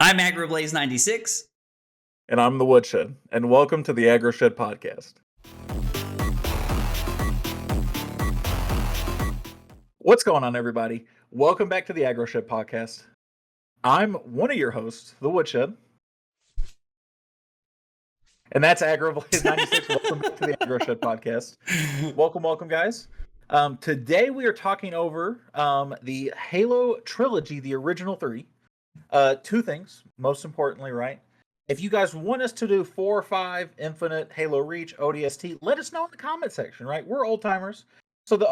I'm AgroBlaze96. And I'm the Woodshed, and welcome to the AgroShed Podcast. What's going on, everybody? Welcome back to the AgroShed Podcast. I'm one of your hosts, the Woodshed. And that's AgroBlaze96. Welcome back to the AgroShed Podcast. Welcome, guys. Today we are talking over the Halo Trilogy, the original three. Two things, most importantly, right? If you guys want us to do 4 or 5, Infinite, Halo Reach, ODST, let us know in the comment section, right? We're old timers. So the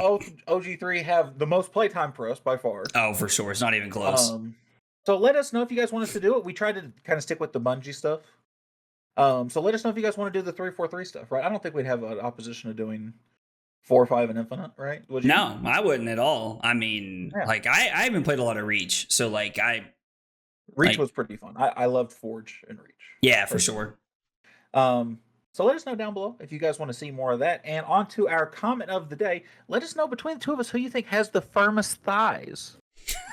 OG3 have the most playtime for us by far. Oh, for sure. It's not even close. So let us know if you guys want us to do it. We tried to kind of stick with the Bungie stuff. So let us know if you guys want to do the 343 stuff, right? I don't think we'd have an opposition to doing 4 or 5 and Infinite, right? Would you? No, I wouldn't at all. I mean, I haven't played a lot of Reach, so Reach was pretty fun. I loved Forge and Reach. Yeah, for sure. So let us know down below if you guys want to see more of that. And on to our comment of the day. Let us know between the two of us who you think has the firmest thighs.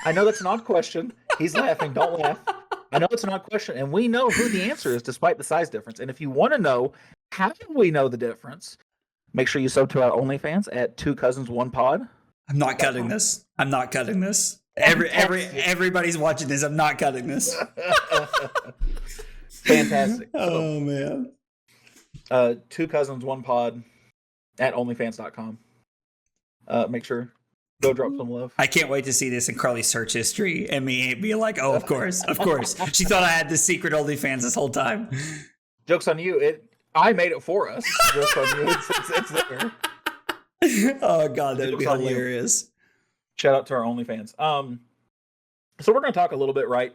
I know that's an odd question. He's laughing. Don't laugh. I know it's an odd question, and we know who the answer is despite the size difference. And if you want to know how we know the difference, make sure you sub to our OnlyFans at 2 Cousins 1 Pod. I'm not cutting this. Everybody's watching this. I'm not cutting this. Fantastic. Oh, man. 2 Cousins 1 Pod at OnlyFans.com. Make sure. Go drop some love. I can't wait to see this in Carly's search history and me be like, oh, of course. She thought I had this secret OnlyFans this whole time. Joke's on you. I made it for us. Joke's on you. It's there. Oh, God, that would be hilarious. Shout out to our OnlyFans. So we're going to talk a little bit, right?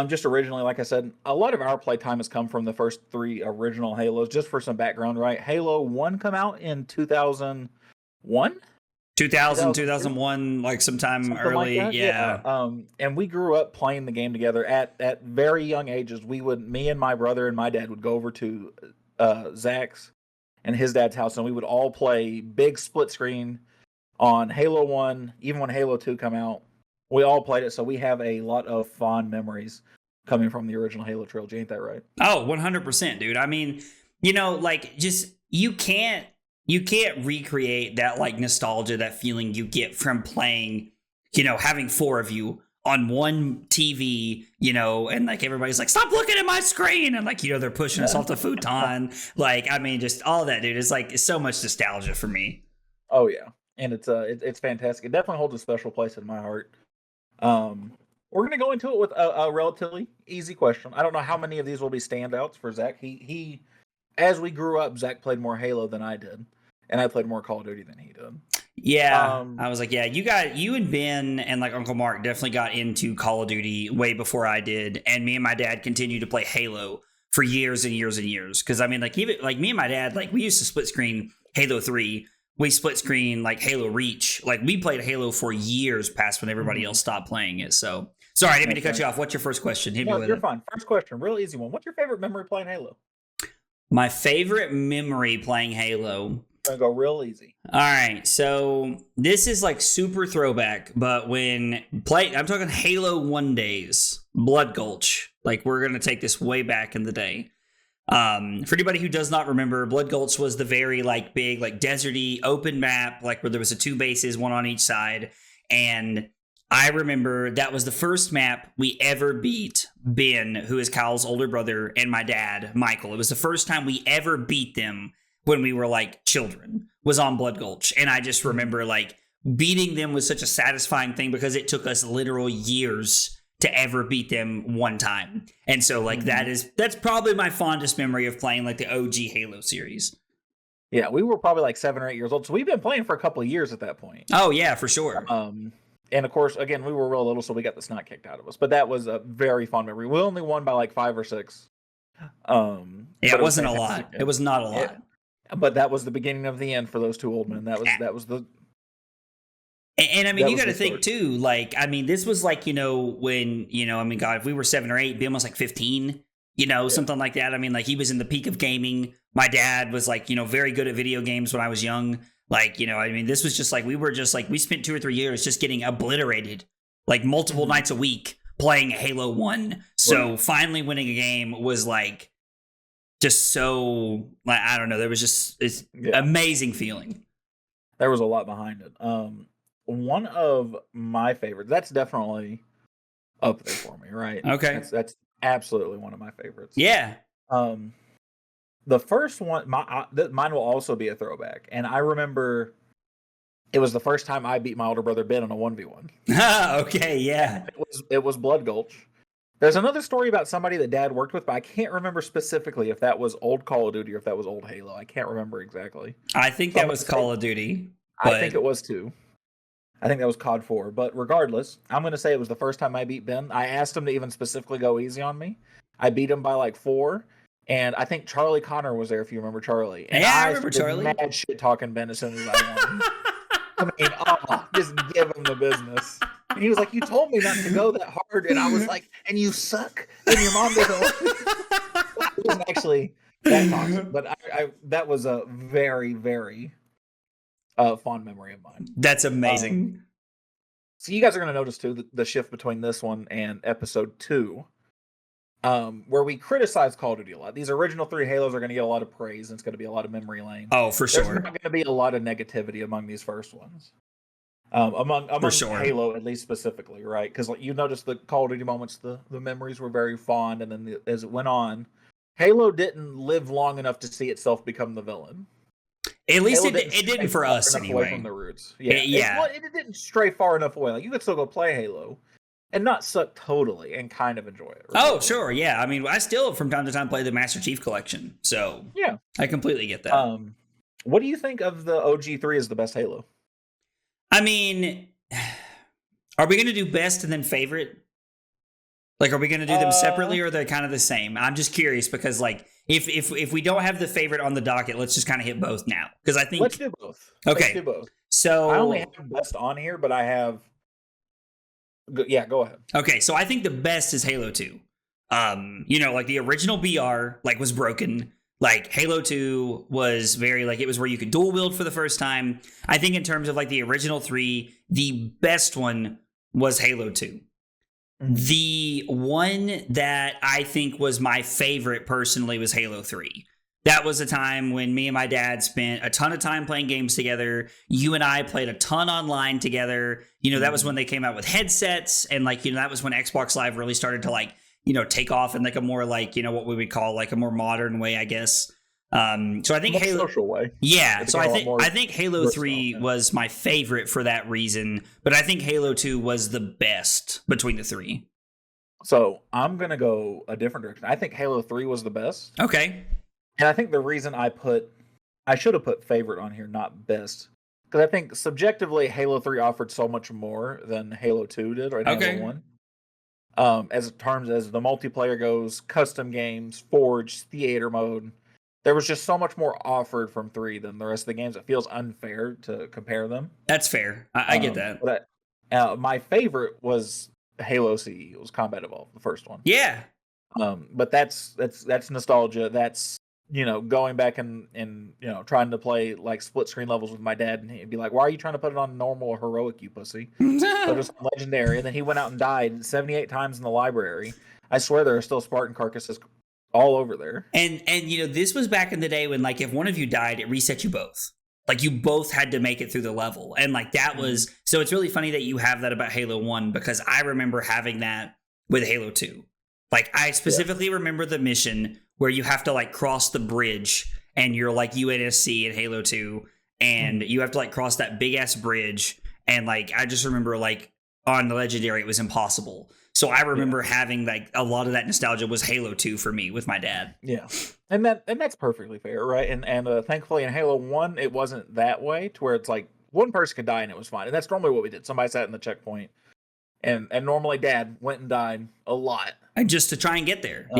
Just originally, like I said, a lot of our playtime has come from the first 3 original Halos. Just for some background, right? Halo 1 come out in 2001? 2001, like sometime early, like yeah. And we grew up playing the game together at very young ages. Me and my brother and my dad would go over to Zack's and his dad's house, and we would all play big split screen on Halo 1, even when Halo 2 come out. We all played it, so we have a lot of fond memories coming from the original Halo trilogy. Ain't that right? Oh, 100%, dude. I mean, you can't recreate that nostalgia, that feeling you get from playing, having 4 of you on one TV, and everybody's like, stop looking at my screen. And they're pushing us off the futon. Just all that, dude. It's so much nostalgia for me. Oh yeah. And it's fantastic. It definitely holds a special place in my heart. We're going to go into it with a relatively easy question. I don't know how many of these will be standouts for Zack. He as we grew up, Zack played more Halo than I did, and I played more Call of Duty than he did. Yeah, I was like, yeah, you and Ben and Uncle Mark definitely got into Call of Duty way before I did, and me and my dad continued to play Halo for years and years and years. Because even me and my dad, we used to split screen Halo 3. We split screen Halo Reach. We played Halo for years past when everybody else stopped playing it. So sorry, I didn't mean to cut you off. What's your first question? You're fine. First question, real easy one. What's your favorite memory playing Halo? My favorite memory playing Halo. I'm gonna go real easy. All right, so this is super throwback, but I'm talking Halo 1 days, Blood Gulch. We're gonna take this way back in the day. For anybody who does not remember, Blood Gulch was the very big, deserty, open map, where there was 2 bases, 1 on each side. And I remember that was the first map we ever beat Ben, who is Kyle's older brother, and my dad, Michael. It was the first time we ever beat them when we were children, was on Blood Gulch. And I just remember beating them was such a satisfying thing because it took us literal years to ever beat them one time. And so that's probably my fondest memory of playing the OG Halo series. Yeah, we were probably 7 or 8 years old. So we've been playing for a couple of years at that point. Oh yeah, for sure. And of course, again, we were real little, so we got the snot kicked out of us. But that was a very fond memory. We only won by 5 or 6. It wasn't a lot. It was not a lot. But that was the beginning of the end for those 2 old men. That was the. And you got to think too, this was when, God, if we were 7 or 8, Ben was 15, something like that. He was in the peak of gaming. My dad was very good at video games when I was young. This was just we spent 2 or 3 years just getting obliterated, multiple nights a week playing Halo 1. So finally winning a game was like just so, like, I don't know. There was just it's amazing feeling. There was a lot behind it. One of my favorites, that's definitely up there for me, right? Okay. That's absolutely one of my favorites. Yeah. The first one, mine will also be a throwback. And I remember it was the first time I beat my older brother Ben in a 1v1. Okay, yeah. It was Blood Gulch. There's another story about somebody that Dad worked with, but I can't remember specifically if that was old Call of Duty or if that was old Halo. I can't remember exactly. I think that was Call of Duty. I think it was too. I think that was COD 4. But regardless, I'm going to say it was the first time I beat Ben. I asked him to even specifically go easy on me. I beat him by like 4. And I think Charlie Connor was there, if you remember Charlie. And yeah, I remember Charlie. Mad shit talking Ben as soon as I won. I mean, just give him the business. And he was like, "You told me not to go that hard," and I was like, "And you suck." And your mom doesn't. It wasn't actually that toxic, but that was a very, very fond memory of mine. That's amazing. So you guys are going to notice too the shift between this one and episode 2, where we criticize Call of Duty a lot. These original 3 Halos are going to get a lot of praise, and it's going to be a lot of memory lane. Oh, for sure. There's not going to be a lot of negativity among these first ones. Among sure. Halo, at least specifically, right? Because like, you notice the Call of Duty moments, the memories were very fond, and then as it went on, Halo didn't live long enough to see itself become the villain. At least it didn't for us anyway. Away from the roots. Yeah. It didn't stray far enough away. Like you could still go play Halo and not suck totally and kind of enjoy it. Right? Oh, sure, yeah. I mean, I still from time to time play the Master Chief Collection, so yeah, I completely get that. What do you think of the OG3 as the best Halo? I mean, are we going to do best and then favorite? Like, are we going to do them separately, or are they kind of the same? I'm just curious because, like, if we don't have the favorite on the docket, let's just kind of hit both now. Because I think let's do both. Okay, let's do both. So I only have best on here, but I have. Yeah, go ahead. Okay, so I think the best is Halo 2. Like the original BR, like was broken. Like Halo 2 was very like it was where you could dual wield for the first time. I think in terms of like the original 3, the best one was Halo 2. Mm-hmm. The one that I think was my favorite personally was Halo 3. That was a time when me and my dad spent a ton of time playing games together. You and I played a ton online together. That was when they came out with headsets, and like, that was when Xbox Live really started to like, take off in like a more like, what we would call like a more modern way, I guess. So I think Halo social way. Yeah. So I think Halo 3 was my favorite for that reason, but I think Halo 2 was the best between the 3. So I'm going to go a different direction. I think Halo 3 was the best. Okay. And I think the reason I should have put favorite on here, not best, because I think subjectively Halo 3 offered so much more than Halo 2 did, or Halo 1. As the multiplayer goes, custom games, Forge, theater mode, there was just so much more offered from 3 than the rest of the games. It feels unfair to compare them. That's fair. I get that. But my favorite was Halo CE. It was Combat Evolved, the first one. Yeah. But that's nostalgia. That's going back and trying to play like split screen levels with my dad, and he'd be like, "Why are you trying to put it on normal or heroic, you pussy?" But it's legendary. And then he went out and died 78 times in the library. I swear there are still Spartan carcasses all over there. And this was back in the day when like if one of you died, it reset you both. Like you both had to make it through the level, and like that was so. It's really funny that you have that about Halo 1 because I remember having that with Halo 2. Like I specifically remember the mission where you have to like cross the bridge and you're like UNSC in Halo 2 and you have to like cross that big ass bridge. And like, I just remember like on the Legendary, it was impossible. So I remember having like a lot of that nostalgia was Halo 2 for me with my dad. Yeah. And that's perfectly fair. Right. And thankfully in Halo 1, it wasn't that way to where it's like one person could die and it was fine. And that's normally what we did. Somebody sat in the checkpoint and normally Dad went and died a lot. And just to try and get there.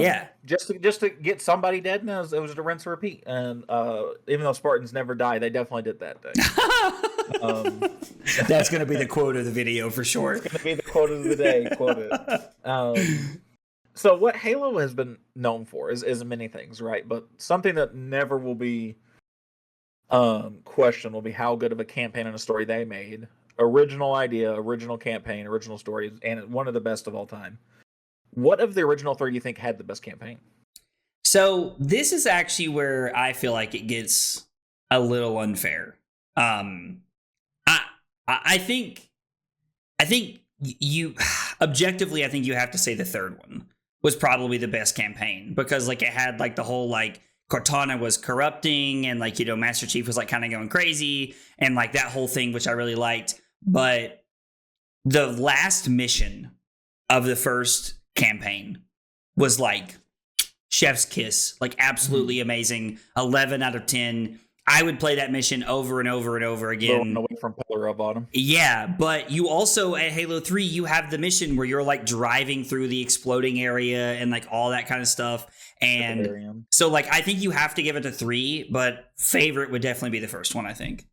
Just to get somebody dead, and it was a rinse and repeat. And even though Spartans never die, they definitely did that day. That's going to be the quote of the video for sure. It's going to be the quote of the day. Quote it. So what Halo has been known for is many things, right? But something that never will be questioned will be how good of a campaign and a story they made original idea, original campaign, original story, and one of the best of all time. What of the original three do you think had the best campaign? So this is actually where I feel like it gets a little unfair. Um, I I think you objectively, I think you have to say the third one was probably the best campaign because like it had like the whole like Cortana was corrupting and like Master Chief was like kind of going crazy and like that whole thing, which I really liked. But the last mission of the first campaign was like chef's kiss, like absolutely amazing. 11 out of 10. I would play that mission over and over and over again. Away from Pillar of Autumn. Yeah, but you also at Halo 3, you have the mission where you're like driving through the exploding area and like all that kind of stuff. And so like I think you have to give it a 3, but favorite would definitely be the first one, I think.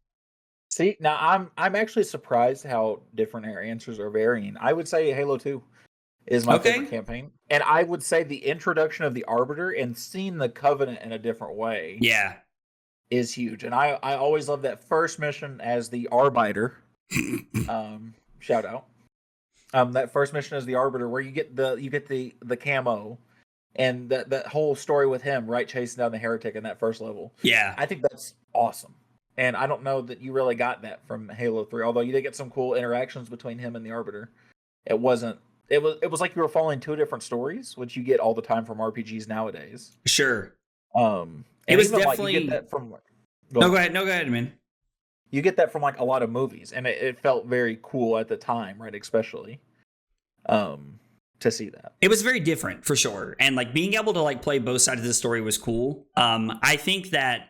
See, now I'm actually surprised how different our answers are varying. I would say Halo 2 is my favorite campaign. And I would say the introduction of the Arbiter and seeing the Covenant in a different way. Yeah. Is huge. And I always love that first mission as the Arbiter. Shout out. That first mission as the Arbiter where you get the camo and that whole story with him, right, chasing down the heretic in that first level. Yeah. I think that's awesome. And I don't know that you really got that from Halo 3, although you did get some cool interactions between him and the Arbiter. It was like you were following two different stories, which you get all the time from RPGs nowadays. Sure. It was definitely. You get that from. Go ahead, man. You get that from like a lot of movies, and it felt very cool at the time, right? Especially, to see that. It was very different for sure, and like being able to like play both sides of the story was cool. I think that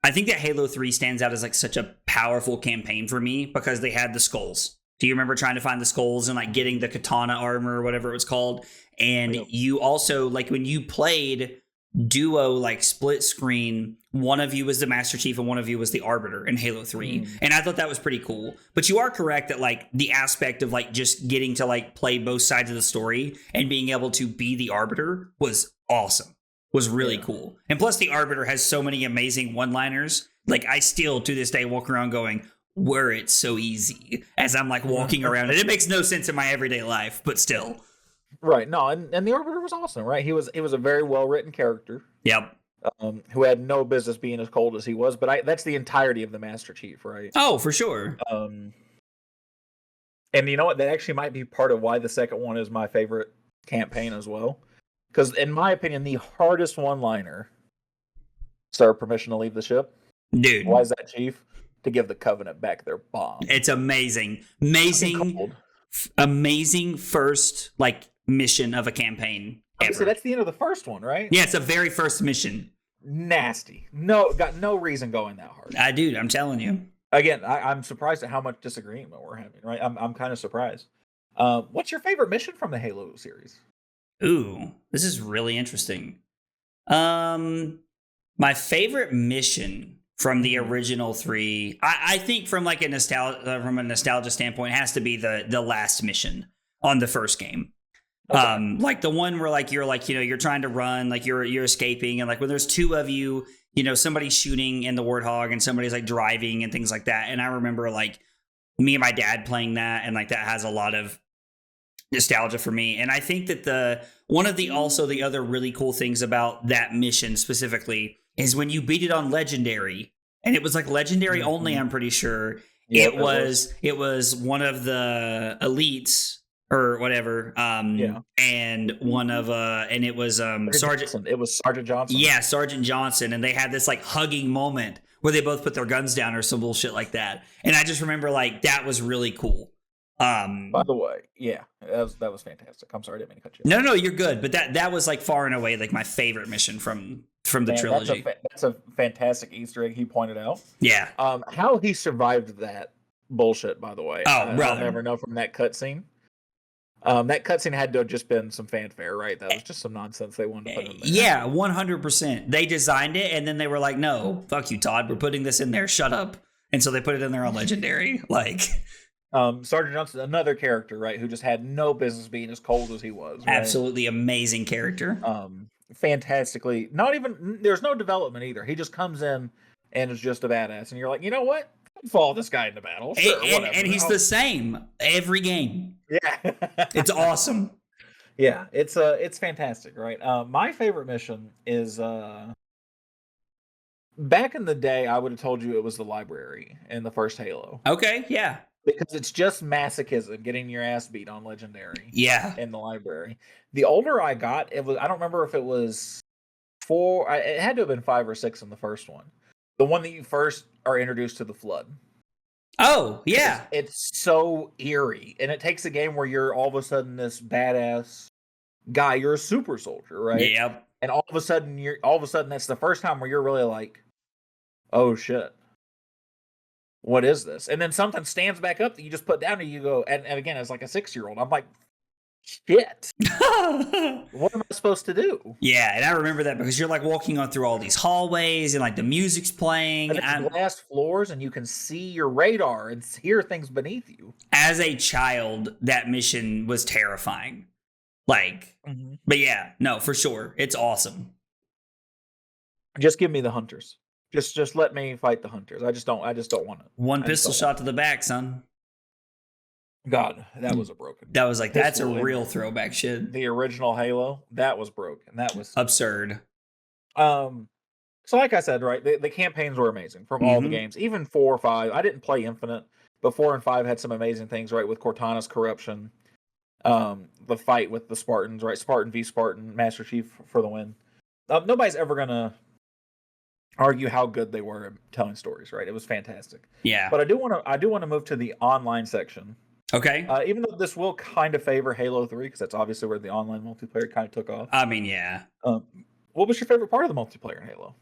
Halo 3 stands out as like such a powerful campaign for me because they had the skulls. Do you remember trying to find the skulls and like getting the katana armor or whatever it was called? And you also like when you played duo like split screen, one of you was the Master Chief and one of you was the Arbiter in Halo 3. And I thought that was pretty cool. But you are correct that like the aspect of like just getting to like play both sides of the story and being able to be the Arbiter was awesome. Was really cool. And plus the Arbiter has so many amazing one-liners. Like I still to this day walk around going, were it so easy, as I'm like walking around. And it makes no sense in my everyday life, but still. Right. No, and the Arbiter was awesome, right? He was a very well-written character. Yep. Who had no business being as cold as he was, but that's the entirety of the Master Chief, right? Oh, for sure. And you know what? That actually might be part of why the second one is my favorite campaign as well. Because in my opinion, the hardest one-liner, sir, permission to leave the ship. Dude. Why is that, Chief? To give the Covenant back their bomb. It's amazing. Amazing first like mission of a campaign ever. So that's the end of the first one, right? Yeah, it's the very first mission. Nasty. No, got no reason going that hard. Dude, I'm telling you. Again, I'm surprised at how much disagreement we're having, right? I'm kind of surprised. What's your favorite mission from the Halo series? Ooh, this is really interesting. My favorite mission from the original 3, I think from like a nostalgia standpoint, has to be the last mission on the first game. Okay. Like the one where like you're trying to run, like you're escaping, and like when there's two of you, somebody's shooting in the Warthog and somebody's like driving and things like that. And I remember like me and my dad playing that, and like that has a lot of nostalgia for me. And I think that one of the other really cool things about that mission specifically is when you beat it on Legendary, and it was like Legendary only, I'm pretty sure. Yeah, it was one of the elites or whatever. And one of and it was Sergeant. It was Sergeant Johnson. Yeah, Sergeant Johnson, and they had this like hugging moment where they both put their guns down or some bullshit like that. And I just remember like that was really cool. By the way, yeah, that was fantastic. I'm sorry, I didn't mean to cut you off. No, you're good. But that was like far and away like my favorite mission from the trilogy. That's a fantastic Easter egg he pointed out. Yeah. How he survived that bullshit, by the way. Oh, brother. I'll never know from that cutscene. That cutscene had to have just been some fanfare, right? That was just some nonsense they wanted to put in there. Yeah, 100%. They designed it, and then they were like, "No, fuck you, Todd. We're putting this in there. Shut up." And so they put it in there on Legendary. Like, Sergeant Johnson, another character, right, who just had no business being as cold as he was. Right? Absolutely amazing character. Fantastically. There's no development either. He just comes in and is just a badass, and you're like, you know what? Follow this guy into battle. Sure, whatever. And he's the same every game. Yeah. It's awesome. Yeah, it's fantastic, right? My favorite mission is back in the day, I would have told you it was the library in the first Halo. Okay, yeah. Because it's just masochism, getting your ass beat on Legendary. Yeah. In the library. The older I got, I don't remember if it was 4, it had to have been 5 or 6 in the first one. The one that you first are introduced to the Flood. Oh, yeah. It's so eerie. And it takes a game where you're all of a sudden this badass guy, you're a super soldier, right? Yep. And all of a sudden that's the first time where you're really like, oh shit. What is this? And then something stands back up that you just put down and you go, and again, as like a 6-year-old, I'm like, shit. What am I supposed to do? Yeah, and I remember that because you're like walking on through all these hallways and like the music's playing. And glass floors and you can see your radar and hear things beneath you. As a child, that mission was terrifying. Like, but yeah, no, for sure. It's awesome. Just give me the hunters. Just let me fight the hunters. I just don't want it. One pistol shot to the back, son. God, that was a broken. That was like, that's a real throwback shit. The original Halo, that was broken. That was absurd. So like I said, right, the campaigns were amazing from all the games. Even 4 or 5. I didn't play Infinite, but 4 and 5 had some amazing things, right, with Cortana's corruption. The fight with the Spartans, right? Spartan v Spartan, Master Chief for the win. Nobody's ever gonna argue how good they were at telling stories, right? It was fantastic. Yeah. But I do want to move to the online section. Okay. Even though this will kind of favor Halo 3, because that's obviously where the online multiplayer kind of took off. I mean, yeah. What was your favorite part of the multiplayer in Halo?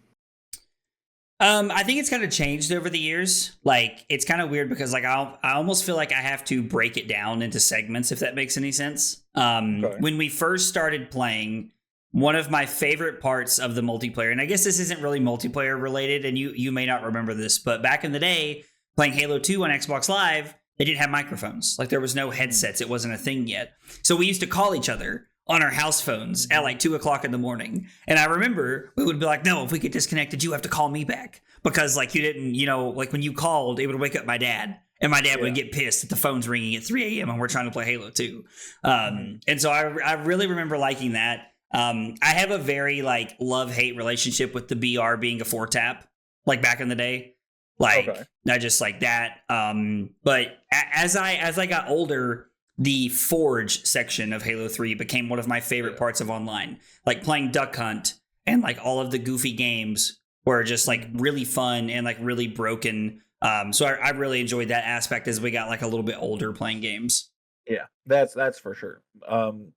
I think it's kind of changed over the years. Like, it's kind of weird because like I almost feel like I have to break it down into segments, if that makes any sense. Okay. When we first started playing, one of my favorite parts of the multiplayer, and I guess this isn't really multiplayer related, and you may not remember this, but back in the day, playing Halo 2 on Xbox Live, they didn't have microphones. Like, there was no headsets. It wasn't a thing yet. So we used to call each other on our house phones at like 2:00 in the morning. And I remember we would be like, no, if we get disconnected, you have to call me back. Because like you didn't, like when you called, it would wake up my dad. And my dad would get pissed that the phone's ringing at 3 a.m. and we're trying to play Halo 2. And so I really remember liking that. I have a very like love-hate relationship with the BR being a 4-tap, like back in the day. Like, I just like that. But as I got older, the Forge section of Halo 3 became one of my favorite parts of online. Like playing Duck Hunt and like all of the goofy games were just like really fun and like really broken. So I really enjoyed that aspect as we got like a little bit older playing games. Yeah, that's for sure.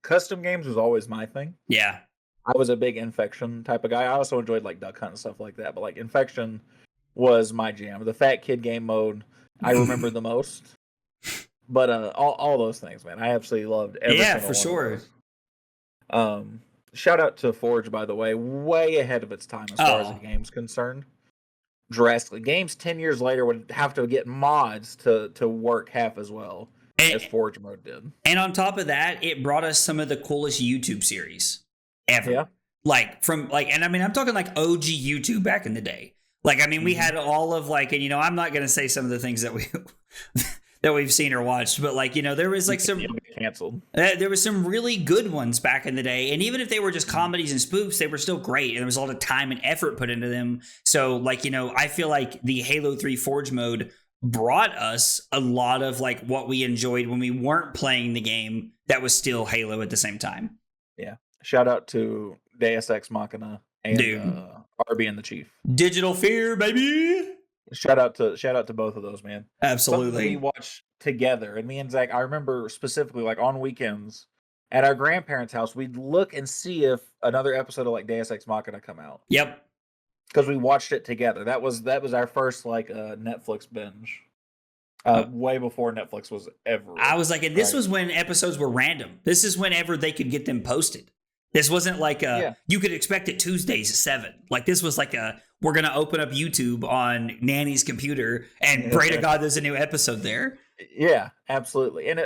Custom games was always my thing. Yeah. I was a big Infection type of guy. I also enjoyed like Duck Hunt and stuff like that. But like Infection was my jam. The Fat Kid game mode, I remember the most. But all those things, man, I absolutely loved every single for sure. Shout out to Forge, by the way ahead of its time as far as the game's concerned. Drastically, games 10 years later would have to get mods to work half as well as Forge mode did. And on top of that, it brought us some of the coolest YouTube series ever. Yeah. Like and I mean, I'm talking like OG YouTube back in the day. Like, I mean, we had all of like, and I'm not going to say some of the things that we've seen or watched, but like, there was like some canceled. There was some really good ones back in the day, and even if they were just comedies and spoofs, they were still great, and there was a lot of time and effort put into them. So like, I feel like the Halo 3 Forge mode brought us a lot of like what we enjoyed when we weren't playing the game that was still Halo at the same time. Yeah. Shout out to Deus Ex Machina and RB and the Chief. Digital Fear, baby. Shout out to both of those, man. Absolutely. Something we watched together, and me and Zach, I remember specifically like on weekends at our grandparents' house, we'd look and see if another episode of like Deus Ex Machina come out. Yep. Because we watched it together. That was our first like Netflix binge. Way before Netflix was ever. I was like, and this was when episodes were random. This is whenever they could get them posted. This wasn't like you could expect it Tuesdays at 7. Like this was like we're going to open up YouTube on Nanny's computer and pray to God there's a new episode there. Yeah, absolutely. And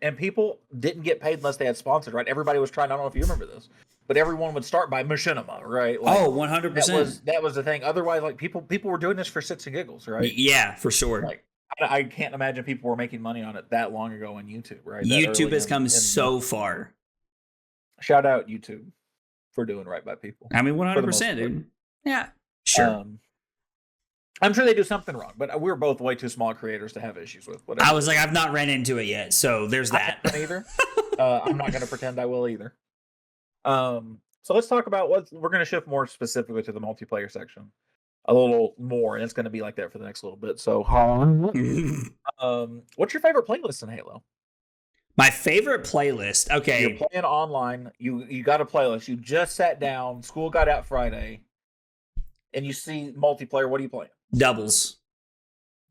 and people didn't get paid unless they had sponsored, right? Everybody was trying, I don't know if you remember this, but everyone would start by machinima, right? Oh, Like 100%. that was the thing. Otherwise, like people were doing this for shits and giggles, right? Yeah, for sure. Like I can't imagine people were making money on it that long ago on YouTube, right? That YouTube early has come so far. Shout out YouTube for doing right by people. I mean, 100%, dude. Yeah, sure. I'm sure they do something wrong, but we're both way too small creators to have issues with. Whatever. I was like, I've not ran into it yet, so there's that. I haven't either. I'm not going to pretend I will either. So let's talk about we're going to shift more specifically to the multiplayer section a little more, and it's going to be like that for the next little bit. So, what's your favorite playlist in Halo? My favorite playlist. Okay, you're playing online. You got a playlist. You just sat down. School got out Friday, and you see multiplayer. What are you playing? Doubles.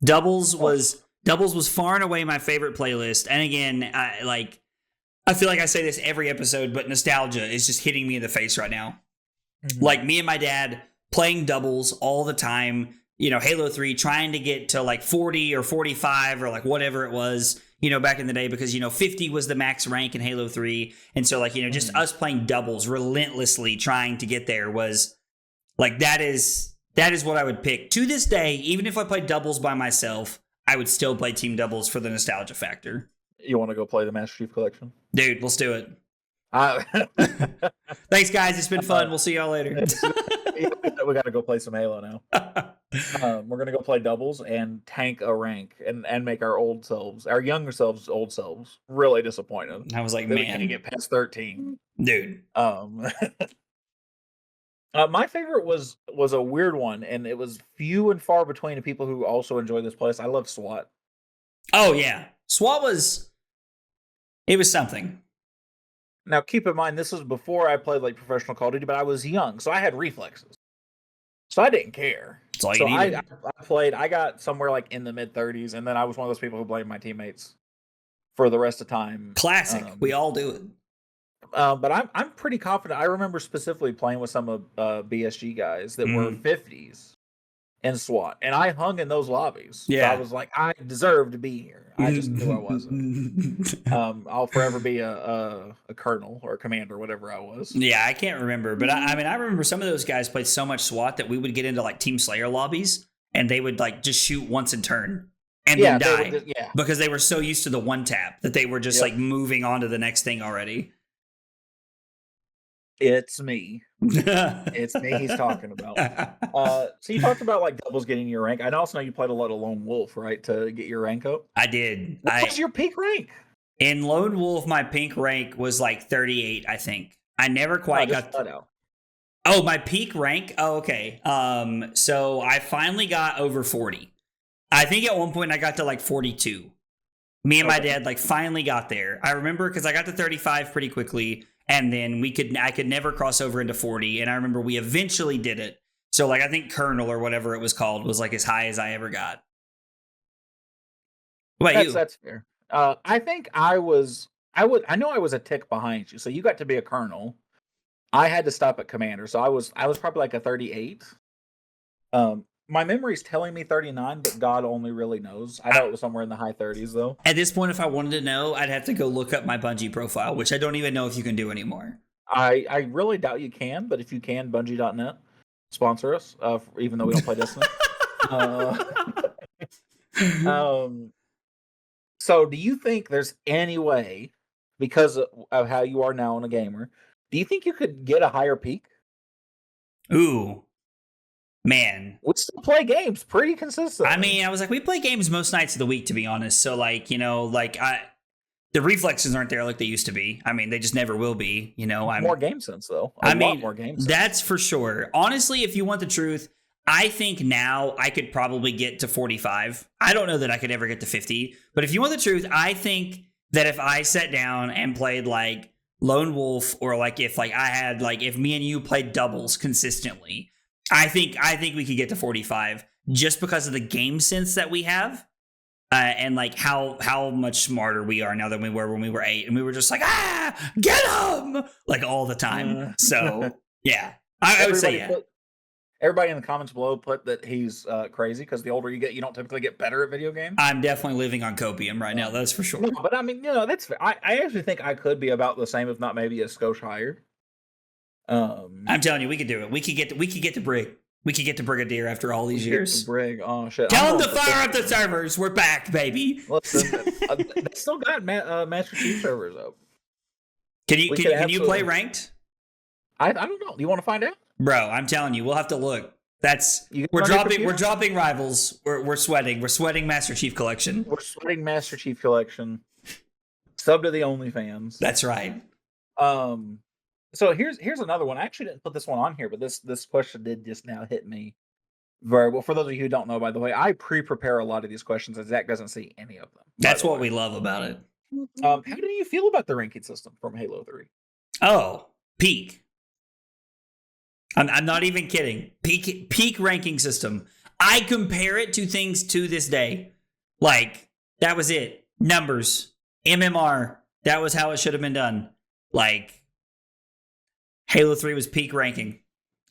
Doubles was far and away my favorite playlist. And again, I feel like I say this every episode, but nostalgia is just hitting me in the face right now. Mm-hmm. Like me and my dad playing doubles all the time, you know, Halo 3, trying to get to like 40 or 45 or like whatever it was, you know, back in the day, because, you know, 50 was the max rank in Halo 3. And so like, you know, just us playing doubles relentlessly trying to get there was like, that is what I would pick. To this day, even if I played doubles by myself, I would still play team doubles for the nostalgia factor. You want to go play the Master Chief Collection? Dude, let's do it. Thanks, guys. It's been fun. We'll see y'all later. We got to go play some Halo now. We're going to go play doubles and tank a rank and make our younger selves, old selves, really disappointed. I was like, man, we can't get past 13. Dude. My favorite was a weird one, and it was few and far between the people who also enjoy this place. I love SWAT. Oh, yeah. SWAT was something. Now, keep in mind, this was before I played like professional Call of Duty, but I was young, so I had reflexes. So I didn't care. So I played, I got somewhere like in the mid-30s, and then I was one of those people who blamed my teammates for the rest of the time. Classic. We all do it. But I'm pretty confident. I remember specifically playing with some of BSG guys that were 50s in SWAT, and I hung in those lobbies. Yeah, so I was like, I deserve to be here. I just knew I wasn't. I'll forever be a colonel or a commander, whatever I was. Yeah, I can't remember, but I mean, I remember some of those guys played so much SWAT that we would get into like Team Slayer lobbies, and they would like just shoot once and turn. And then die because they were so used to the one tap that they were just like moving on to the next thing already. It's me. It's me he's talking about. So you talked about like doubles getting your rank. I also know you played a lot of Lone Wolf, right, to get your rank up? I did. What was your peak rank? In Lone Wolf, my peak rank was like 38, I think. I never quite got out. Oh, my peak rank? Oh, okay. So I finally got over 40. I think at one point I got to like 42. Me and my dad like finally got there. I remember because I got to 35 pretty quickly. And then I could never cross over into 40. And I remember we eventually did it. So like, I think Colonel or whatever it was called was like as high as I ever got. What about you? That's fair. I think I know I was a tick behind you. So you got to be a Colonel. I had to stop at Commander. So I was probably like a 38. My memory's telling me 39, but God only really knows. I know it was somewhere in the high 30s, though. At this point, if I wanted to know, I'd have to go look up my Bungie profile, which I don't even know if you can do anymore. I really doubt you can, but if you can, Bungie.net, sponsor us, even though we don't play Destiny. So do you think there's any way, because of how you are now in a gamer, do you think you could get a higher peak? Ooh. Man, we still play games pretty consistently. I mean, I was like, we play games most nights of the week, to be honest. So, like, you know, like the reflexes aren't there like they used to be. I mean, they just never will be. You know, more game sense though. A lot more game sense. That's for sure. Honestly, if you want the truth, I think now I could probably get to 45. I don't know that I could ever get to 50, but if you want the truth, I think that if I sat down and played like Lone Wolf, or like if like I had like if me and you played doubles consistently. I think we could get to 45 just because of the game sense that we have, and like how much smarter we are now than we were when we were 8, and we were just like get him like all the time. So yeah, I would say yeah. Everybody in the comments below put that he's crazy because the older you get, you don't typically get better at video games. I'm definitely living on copium right now. That's for sure. No, but I mean, you know, that's fair. I actually think I could be about the same, if not maybe a skosh higher. I'm telling you, we could do it. We could get to Brig. We could get to Brigadier after all these years. Brig. Oh shit! Tell them to fire up the servers. We're back, baby. Listen, they still got Master Chief servers up. Can you play ranked? I don't know. You want to find out, bro? I'm telling you, we'll have to look. We're dropping rivals. We're sweating. We're sweating Master Chief Collection. We're sweating Master Chief Collection. Sub to the OnlyFans. That's right. So here's another one. I actually didn't put this one on here, but this question did just now hit me very well. For those of you who don't know, by the way, I pre-prepare a lot of these questions, and Zach doesn't see any of them. That's what we love about it. How do you feel about the ranking system from Halo 3? Oh, peak. I'm not even kidding. Peak ranking system. I compare it to things to this day. Like, that was it. Numbers. MMR. That was how it should have been done. Like, Halo 3 was peak ranking.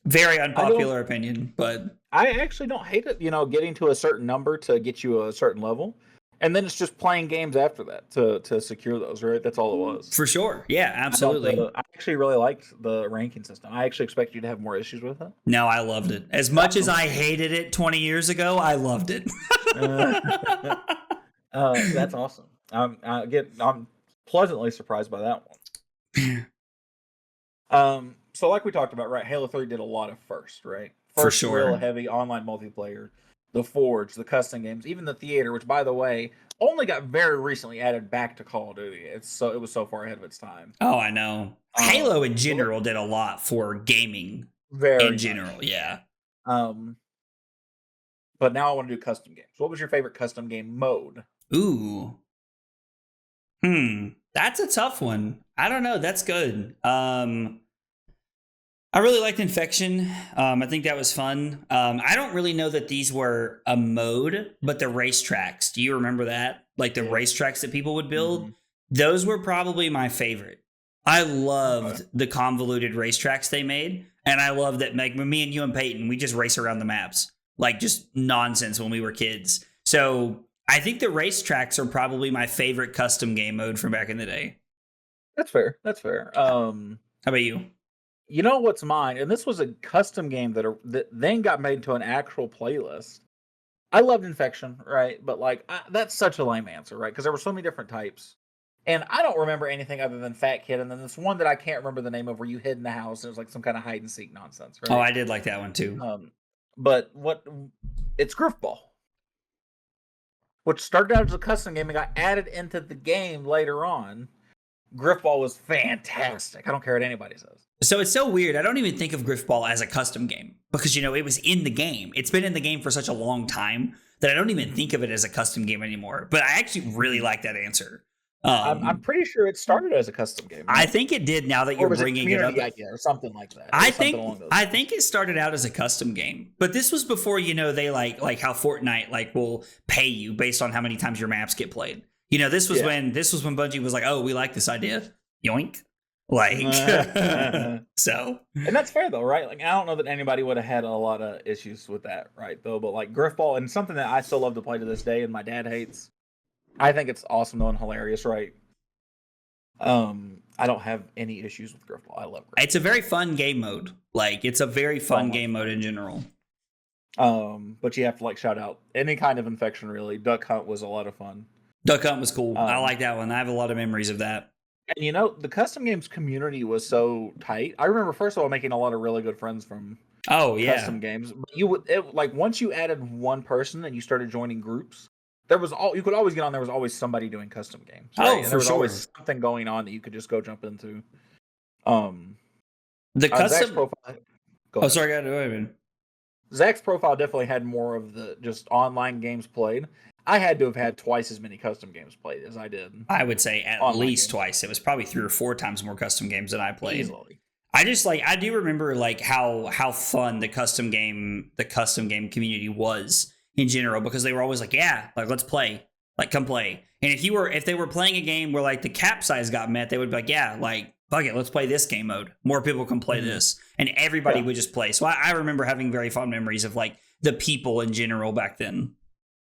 Very unpopular opinion, but I actually don't hate it, getting to a certain number to get you a certain level. And then it's just playing games after that to secure those, right? That's all it was. For sure. Yeah, absolutely. I actually really liked the ranking system. I actually expected you to have more issues with it. No, I loved it. As much as I hated it 20 years ago, I loved it. That's awesome. I'm pleasantly surprised by that one. So like we talked about, right? Halo 3 did a lot of first, right? For sure. Real heavy online multiplayer. The Forge, the custom games, even the theater, which, by the way, only got very recently added back to Call of Duty. It was so far ahead of its time. Oh, I know. Halo in general did a lot for gaming. In general, yeah. But now I want to do custom games. What was your favorite custom game mode? Ooh. That's a tough one. I don't know. That's good. I really liked Infection. I think that was fun. I don't really know that these were a mode, but the racetracks. Do you remember that? Like the racetracks that people would build? Mm-hmm. Those were probably my favorite. I loved the convoluted racetracks they made. And I love that me and you and Peyton, we just race around the maps. Like just nonsense when we were kids. So I think the racetracks are probably my favorite custom game mode from back in the day. That's fair. How about you? You know what's mine? And this was a custom game that then got made into an actual playlist. I loved Infection, right? But that's such a lame answer, right? Because there were so many different types. And I don't remember anything other than Fat Kid. And then this one that I can't remember the name of where you hid in the house. And it was like some kind of hide and seek nonsense, right? Oh, I did like that one too. But it's Griffball, which started out as a custom game and got added into the game later on. Griffball was fantastic. I don't care what anybody says. So it's so weird. I don't even think of Griffball as a custom game because, it was in the game. It's been in the game for such a long time that I don't even think of it as a custom game anymore. But I actually really like that answer. I'm pretty sure it started as a custom game. Right? I think it did now that you're bringing it up. Idea or something like that. I think it started out as a custom game. But this was before, they like how Fortnite will pay you based on how many times your maps get played. This was when Bungie was like, "Oh, we like this idea." Yoink. So. And that's fair though, right? I don't know that anybody would have had a lot of issues with that, right? Though, but Griffball and something that I still love to play to this day, and my dad hates. I think it's awesome though and hilarious, right? I don't have any issues with Griffball. I love Griffball. It's a very fun game mode. It's a very fun game mode in general. But you have to shout out any kind of Infection really. Duck Hunt was a lot of fun. Duck Hunt was cool. I like that one. I have a lot of memories of that. And the custom games community was so tight. I remember first of all making a lot of really good friends from custom games. But once you added one person and you started joining groups, you could always get on. There was always somebody doing custom games. Right? Oh, and there was always something going on that you could just go jump into. The custom profile. Oh, sorry, I got it. Zach's profile definitely had more of the just online games played. I had to have had twice as many custom games played as I did. I would say at least twice. It was probably 3 or 4 times more custom games than I played. Easily. I do remember how fun the custom game community was in general because they were always let's play. Come play. And if they were playing a game where the cap size got met, they would be fuck it, let's play this game mode. More people can play this. And everybody would just play. So I remember having very fond memories of the people in general back then.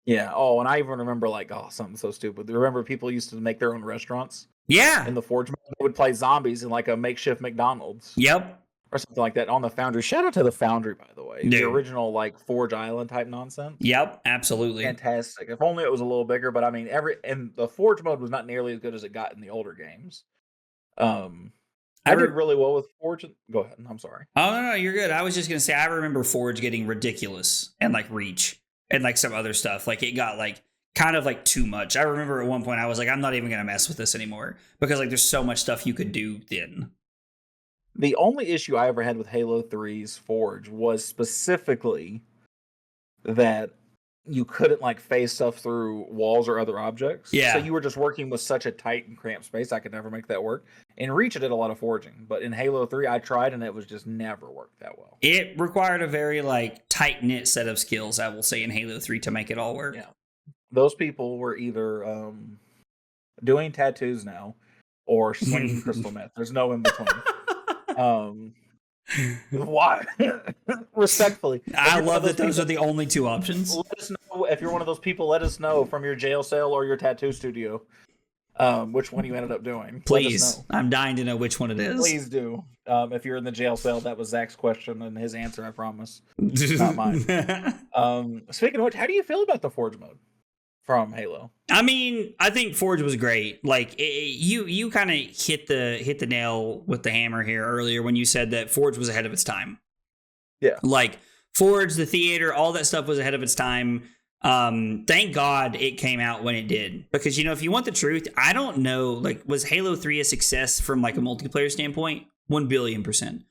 Yeah. Oh, and I even remember something so stupid. Remember people used to make their own restaurants? Yeah. In the Forge, they would play zombies in a makeshift McDonald's. Yep. or something like that on the Foundry. Shout out to the Foundry, by the way. Dude. The original like Forge Island type nonsense. Yep, absolutely. Fantastic. If only it was a little bigger, but I mean, and the Forge mode was not nearly as good as it got in the older games. I did really well with Forge. Go ahead. I'm sorry. Oh no, you're good. I was just gonna say I remember Forge getting ridiculous and like Reach and like some other stuff. Like it got like kind of like too much. I remember at one point I was like, I'm not even gonna mess with this anymore because like there's so much stuff you could do then. The only issue I ever had with Halo 3's Forge was specifically that you couldn't like phase stuff through walls or other objects. Yeah. So you were just working with such a tight and cramped space. I could never make that work. In Reach, I did a lot of forging, but in Halo 3, I tried and it was just never worked that well. It required a very like tight knit set of skills, I will say, in Halo 3 to make it all work. Yeah. Those people were either doing tattoos now or slinging crystal meth. There's no in between. Why? Respectfully, I love that those are the only two options. Let us know if you're one of those people. Let us know from your jail cell or your tattoo studio, which one you ended up doing. Please, I'm dying to know which one it is. Please do. If you're in the jail cell, that was Zach's question and his answer. I promise, not mine. Speaking of which, how do you feel about the Forge mode from Halo? I mean, I think Forge was great. Like you kind of hit the nail with the hammer here earlier when you said that Forge was ahead of its time. Yeah, like Forge, the theater, all that stuff was ahead of its time. Thank God it came out when it did, because if you want the truth, I don't know. Like, was Halo 3 a success from like a multiplayer standpoint? 1,000,000,000%.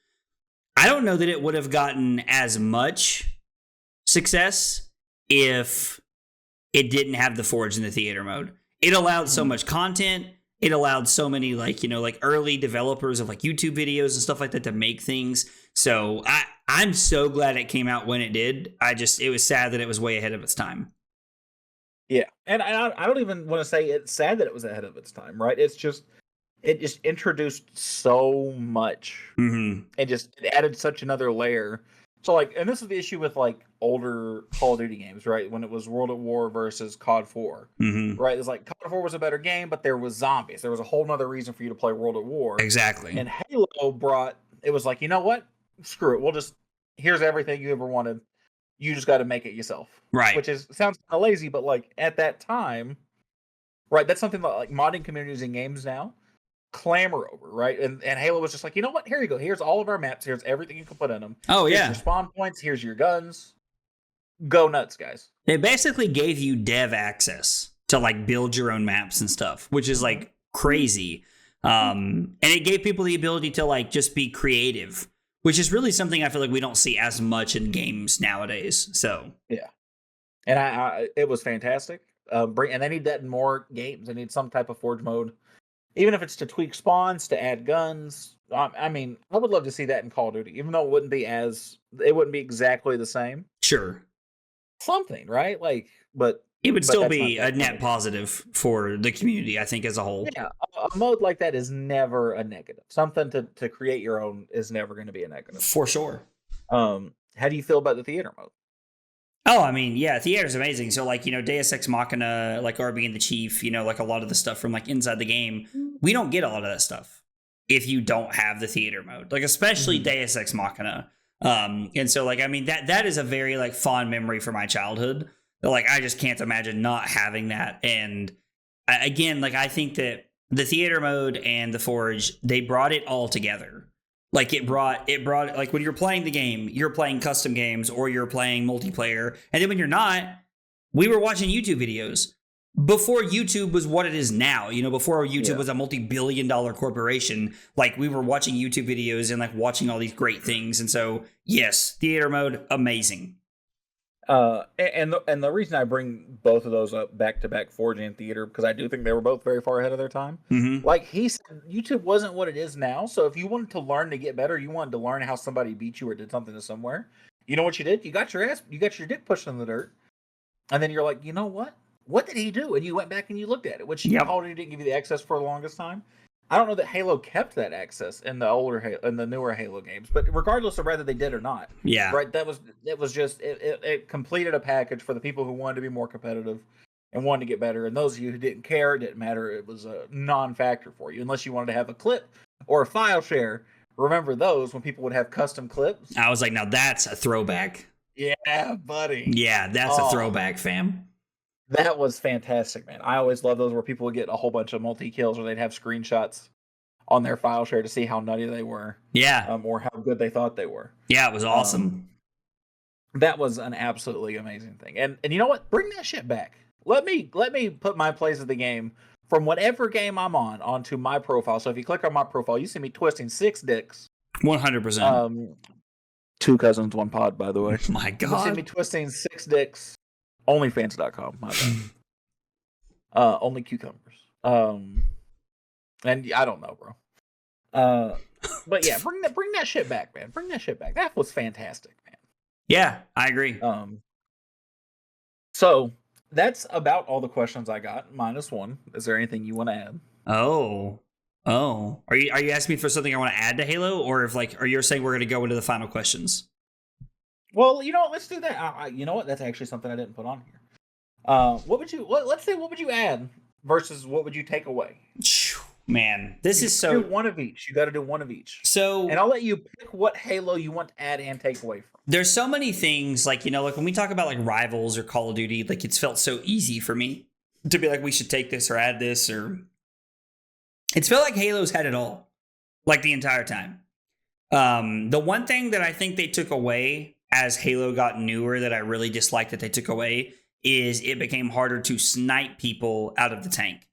I don't know that it would have gotten as much success if it didn't have the Forge in the theater mode. It allowed so much content. It allowed so many like early developers of like YouTube videos and stuff like that to make things. So I'm so glad it came out when it did. It was sad that it was way ahead of its time. Yeah, and I don't even want to say it's sad that it was ahead of its time, right? It just introduced so much, Mm-hmm. It added such another layer. So like, and this is the issue with like older Call of Duty games, right? When it was World at War versus COD 4, right? It's like COD 4 was a better game, but there was zombies. There was a whole nother reason for you to play World at War. Exactly. And Halo it was like, you know what? Screw it. Here's everything you ever wanted. You just got to make it yourself. Right. Which sounds kind of lazy, but like at that time, right? That's something that like modding communities in games now clamor over, right? And Halo was just like, you know what? Here you go. Here's all of our maps. Here's everything you can put in them. Oh, here's yeah. your spawn points. Here's your guns. Go nuts, guys. It basically gave you dev access to like build your own maps and stuff, which is like crazy. And it gave people the ability to like just be creative, which is really something I feel like we don't see as much in games nowadays. So yeah, and it was fantastic. And they need that in more games. They need some type of Forge mode, even if it's to tweak spawns, to add guns. I mean, I would love to see that in Call of Duty, even though it wouldn't be exactly the same. Sure, something, right? Like, but it would still be a net positive for the community, I think, as a whole. Yeah, a mode like that is never a negative. Something to create your own is never going to be a negative. For sure. How do you feel about the theater mode? Oh, I mean, yeah, theater's amazing. So, like, Deus Ex Machina, like R being the chief, like a lot of the stuff from like inside the game, we don't get a lot of that stuff if you don't have the theater mode, like especially Deus Ex Machina. And so, like, I mean, that is a very like fond memory for my childhood. Like, I just can't imagine not having that. And again, like, I think that the theater mode and the Forge, they brought it all together. Like, it brought like when you're playing the game, you're playing custom games or you're playing multiplayer. And then when you're not, we were watching YouTube videos before YouTube was what it is now. Before YouTube was a multi-billion-dollar corporation, like we were watching YouTube videos and like watching all these great things. And so, yes, theater mode, amazing. And the reason I bring both of those up back to back, Forge and theater, because I do think they were both very far ahead of their time. Like he said, YouTube wasn't what it is now. So if you wanted to learn to get better, you wanted to learn how somebody beat you or did something to somewhere. You know what you did? You got your dick pushed in the dirt, and then you're like, you know what? What did he do? And you went back and you looked at it, which Call of Duty didn't give you the access for the longest time. I don't know that Halo kept that access in the newer Halo games, but regardless of whether they did or not, right? That was just it completed a package for the people who wanted to be more competitive and wanted to get better, and those of you who didn't care, it didn't matter. It was a non-factor for you unless you wanted to have a clip or a file share Remember those when people would have custom clips? I was like, now that's a throwback. Yeah, buddy. Yeah, that's a throwback, fam. That was fantastic, man. I always love those where people would get a whole bunch of multi-kills or they'd have screenshots on their file share to see how nutty they were. Yeah. Or how good they thought they were. Yeah, it was awesome. That was an absolutely amazing thing. And you know what? Bring that shit back. Let me put my plays of the game from whatever game I'm on onto my profile. So if you click on my profile, you see me twisting 6 dicks. 100%. 2 cousins, 1 pod, by the way. My God. You see me twisting 6 dicks. Onlyfans.com. My bad. Only cucumbers. And I don't know, bro. But yeah, bring that shit back, man. Bring that shit back. That was fantastic, man. Yeah, I agree. So that's about all the questions I got, -1. Is there anything you want to add? Oh. Are you asking me for something I want to add to Halo, or if are you saying we're going to go into the final questions? Well, you know what? Let's do that. You know what? That's actually something I didn't put on here. Let's say what would you add versus what would you take away? Man, this is so. Do one of each. You got to do one of each. So, and I'll let you pick what Halo you want to add and take away from. There's so many things when we talk about Rivals or Call of Duty, it's felt so easy for me to be we should take this or add this, or it's felt like Halo's had it all, the entire time. The one thing that I think they took away as Halo got newer that I really disliked that they took away is it became harder to snipe people out of the tank.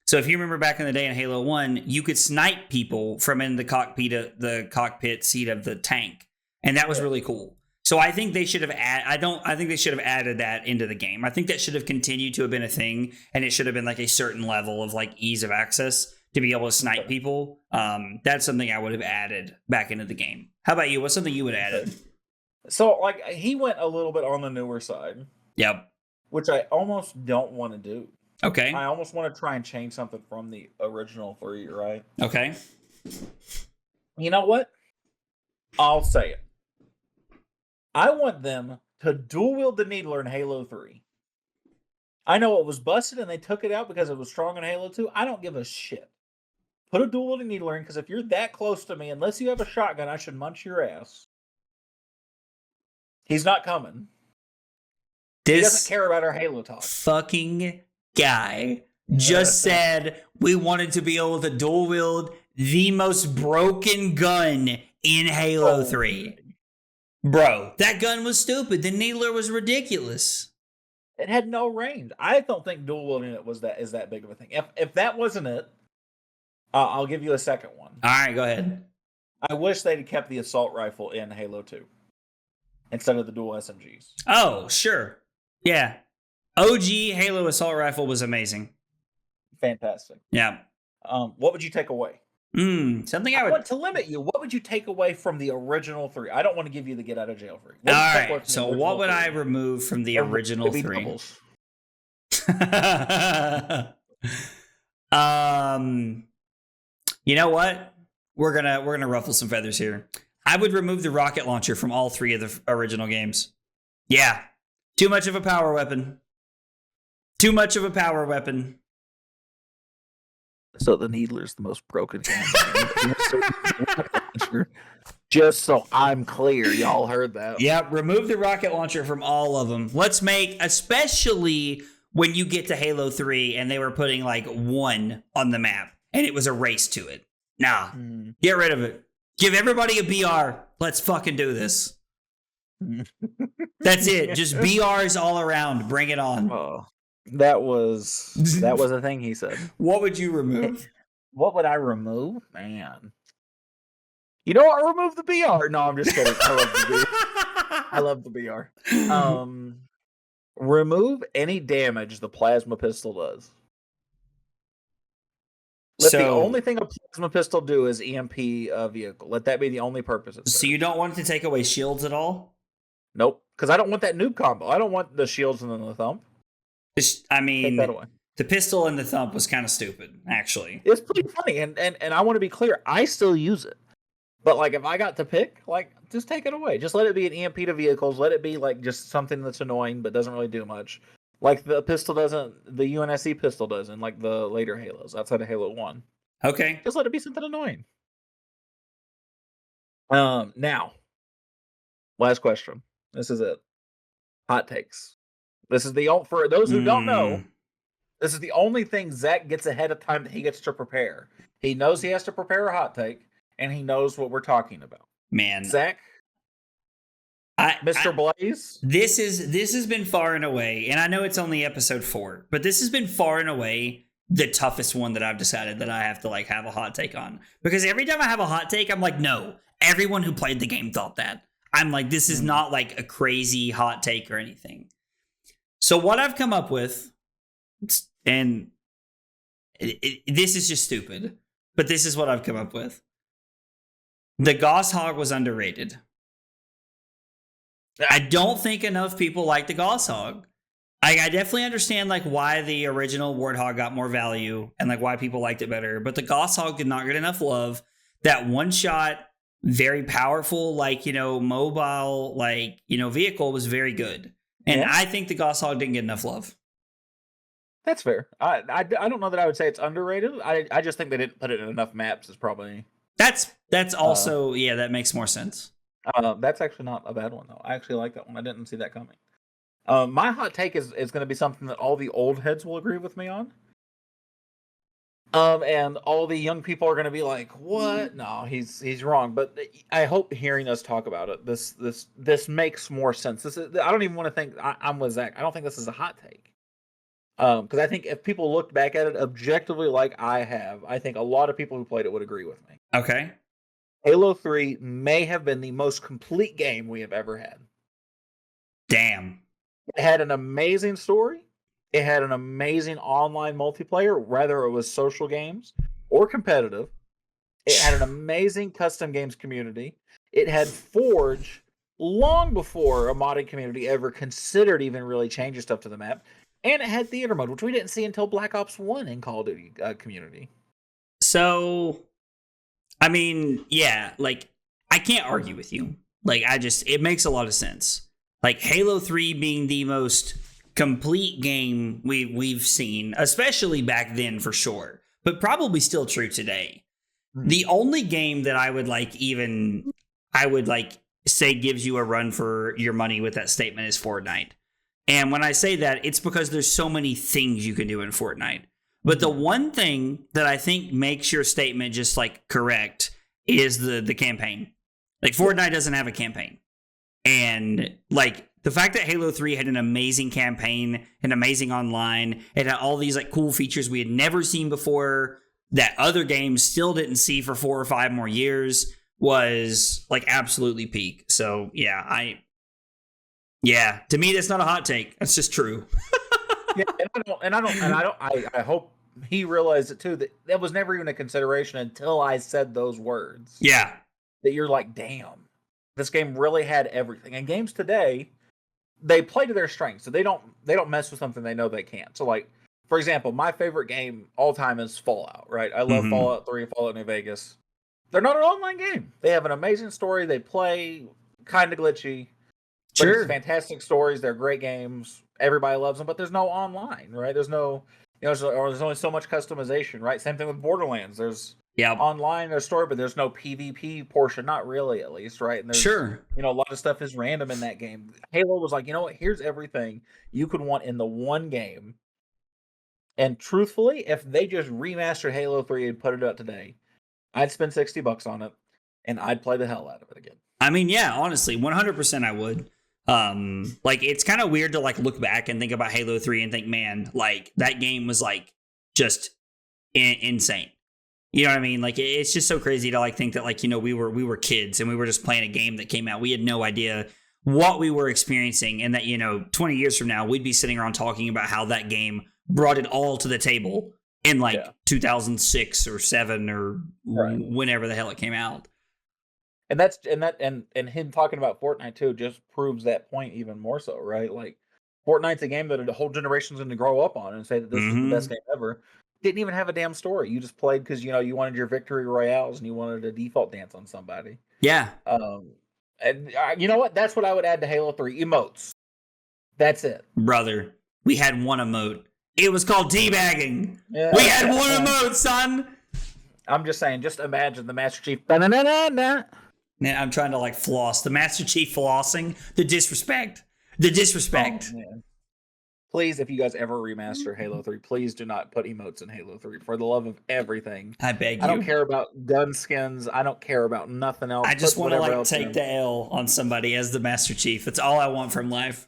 So if you remember back in the day in Halo 1, you could snipe people from in the cockpit seat of the tank. And that was really cool. So I think they should have I think they should have added that into the game. I think that should have continued to have been a thing, and it should have been a certain level of ease of access to be able to snipe people. That's something I would have added back into the game. How about you? What's something you would have added? So he went a little bit on the newer side. Yep. Which I almost don't want to do. Okay. I almost want to try and change something from the original 3, right? Okay. You know what? I'll say it. I want them to dual wield the needler in Halo 3. I know it was busted and they took it out because it was strong in Halo 2. I don't give a shit. Put a dual wielding needler in, because if you're that close to me, unless you have a shotgun, I should munch your ass. He's not coming. He doesn't care about our Halo talk. Fucking guy just said we wanted to be able to dual wield the most broken gun in Halo 3. Bro, that gun was stupid. The needler was ridiculous. It had no range. I don't think dual wielding it is that big of a thing. If that wasn't it, I'll give you a second one. All right, go ahead. I wish they'd kept the assault rifle in Halo 2 instead of the dual SMGs. Oh, sure. Yeah. OG Halo assault rifle was amazing. Fantastic. Yeah. What would you take away? Something I want to limit you. What would you take away from the original 3? I don't want to give you the get out of jail free. All right. So what would I remove from the original 3? You know what? We're gonna ruffle some feathers here. I would remove the rocket launcher from all 3 of the original games. Yeah. Too much of a power weapon. Too much of a power weapon. So the needler's the most broken gun. Just so I'm clear, y'all heard that. Yeah, remove the rocket launcher from all of them. Let's make, especially when you get to Halo 3 and they were putting 1 on the map and it was a race to it. Nah, get rid of it. Give everybody a BR. Let's fucking do this. That's it. Just BRs all around. Bring it on. Oh, that was a thing he said. What would you remove? What would I remove? Man. You know what? Remove the BR. No, I'm just kidding. I love the BR. I love the BR. Remove any damage the plasma pistol does. Let the only thing a plasma pistol do is EMP a vehicle. Let that be the only purpose. So you don't want it to take away shields at all? Nope. Because I don't want that noob combo. I don't want the shields and then the thump. I mean, take that away. The pistol and the thump was kind of stupid, actually. It's pretty funny, and I want to be clear. I still use it. But, if I got to pick, just take it away. Just let it be an EMP to vehicles. Let it be, just something that's annoying but doesn't really do much. Like the pistol doesn't, the UNSC pistol doesn't, like the later Halos, outside of Halo 1. Okay. Just let it be something annoying. Now, last question. This is it. Hot takes. This is for those who don't know, this is the only thing Zack gets ahead of time that he gets to prepare. He knows he has to prepare a hot take, and he knows what we're talking about. Man, Zack, Mr. Blaze. This has been far and away, and I know it's only episode 4, but this has been far and away the toughest one that I've decided that I have to like have a hot take on. Because every time I have a hot take, I'm like, no, everyone who played the game thought that. I'm like, this is not like a crazy hot take or anything. So what I've come up with, and this is just stupid, but this is what I've come up with. The Gauss Hog was underrated. I don't think enough people like the Gauss Hog. I definitely understand like why the original Warthog got more value and like why people liked it better, but the Gauss Hog did not get enough love. That one shot, very powerful, like, you know, mobile, like, you know, vehicle was very good. And I think the Gauss Hog didn't get enough love. That's fair. I don't know that I would say it's underrated. I just think they didn't put it in enough maps. Is probably that's also that makes more sense. That's actually not a bad one though. I actually like that one. I didn't see that coming. My hot take is going to be something that all the old heads will agree with me on. And all the young people are going to be like, "What? No, he's wrong." But I hope hearing us talk about it, this makes more sense. I don't even want to think I'm with Zach. I don't think this is a hot take. Because I think if people looked back at it objectively, like I have, I think a lot of people who played it would agree with me. Okay. Halo 3 may have been the most complete game we have ever had. Damn. It had an amazing story. It had an amazing online multiplayer, whether it was social games or competitive. It had an amazing custom games community. It had Forge long before a modding community ever considered even really changing stuff to the map. And it had theater mode, which we didn't see until Black Ops 1 in Call of Duty community. So, I mean, yeah, like, I can't argue with you. Like, it makes a lot of sense. Like, Halo 3 being the most complete game we've seen, especially back then for sure, but probably still true today. The only game that I would say gives you a run for your money with that statement is Fortnite. And when I say that, it's because there's so many things you can do in Fortnite. But the one thing that I think makes your statement just like correct is the campaign. Like Fortnite doesn't have a campaign. And like the fact that Halo 3 had an amazing campaign, an amazing online, it had all these like cool features we had never seen before that other games still didn't see for 4 or 5 more years was like absolutely peak. So yeah, to me that's not a hot take. That's just true. Yeah, I hope he realized it too, that was never even a consideration until I said those words. Yeah. That you're like, damn, this game really had everything. And games today, they play to their strengths. So they don't mess with something they know they can't. So like, for example, my favorite game all time is Fallout, right? I love Fallout 3, Fallout New Vegas. They're not an online game. They have an amazing story. They play kind of glitchy. But it's fantastic stories. They're great games. Everybody loves them, but there's no online, right? There's no, there's only so much customization, right? Same thing with Borderlands. There's online, there's story, but there's no PvP portion, not really, at least, right? And there's, a lot of stuff is random in that game. Halo was like, you know what? Here's everything you could want in the one game. And truthfully, if they just remastered Halo 3 and put it out today, I'd spend $60 on it, and I'd play the hell out of it again. I mean, yeah, honestly, 100% I would. Like it's kind of weird to like look back and think about Halo 3 and think, man, like that game was like just insane. You know what I mean? Like it's just so crazy to like think that like, we were kids and we were just playing a game that came out. We had no idea what we were experiencing, and that 20 years from now we'd be sitting around talking about how that game brought it all to the table in like 2006 or 7 or whenever the hell it came out. And him talking about Fortnite too just proves that point even more so, right? Like Fortnite's a game that a whole generation's going to grow up on and say that this is the best game ever. Didn't even have a damn story. You just played because you wanted your victory royales and you wanted a default dance on somebody. Yeah. And you know what? That's what I would add to Halo 3 emotes. That's it, brother. We had one emote. It was called teabagging. Yeah. We had one emote, son. I'm just saying. Just imagine the Master Chief. Da-na-na-na-na. Yeah, I'm trying to like floss. The Master Chief flossing. The disrespect. The disrespect. Oh, man. Please, if you guys ever remaster Halo 3, please do not put emotes in Halo 3 for the love of everything. I beg I don't you. care about gun skins. I don't care about nothing else. I just Put want to whatever like else take in. the L on somebody as the Master Chief. That's all I want from life.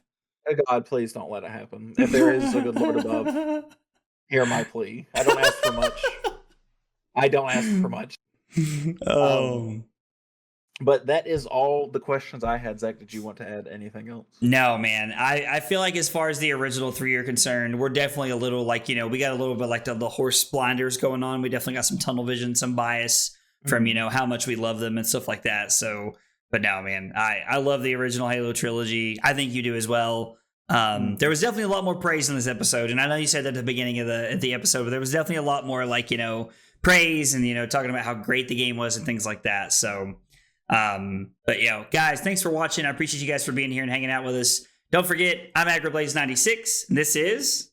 Oh, God, please don't let it happen. If there is a good Lord above, hear my plea. I don't ask for much. I don't ask for much. But that is all the questions I had. Zach, did you want to add anything else? No, man. I feel like as far as the original 3 are concerned, we're definitely a little like, you know, we got a little bit like the horse blinders going on. We definitely got some tunnel vision, some bias from, you know, how much we love them and stuff like that. So, but no, man, I love the original Halo trilogy. I think you do as well. There was definitely a lot more praise in this episode. And I know you said that at the beginning of the episode, but there was definitely a lot more like, you know, praise and, you know, talking about how great the game was and things like that. So, but you know, guys, thanks for watching. I appreciate you guys for being here and hanging out with us. Don't forget, I'm AgriBlaze96. This is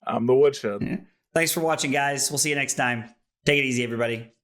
I'm the Woodshed. Thanks for watching, guys. We'll see you next time. Take it easy, everybody.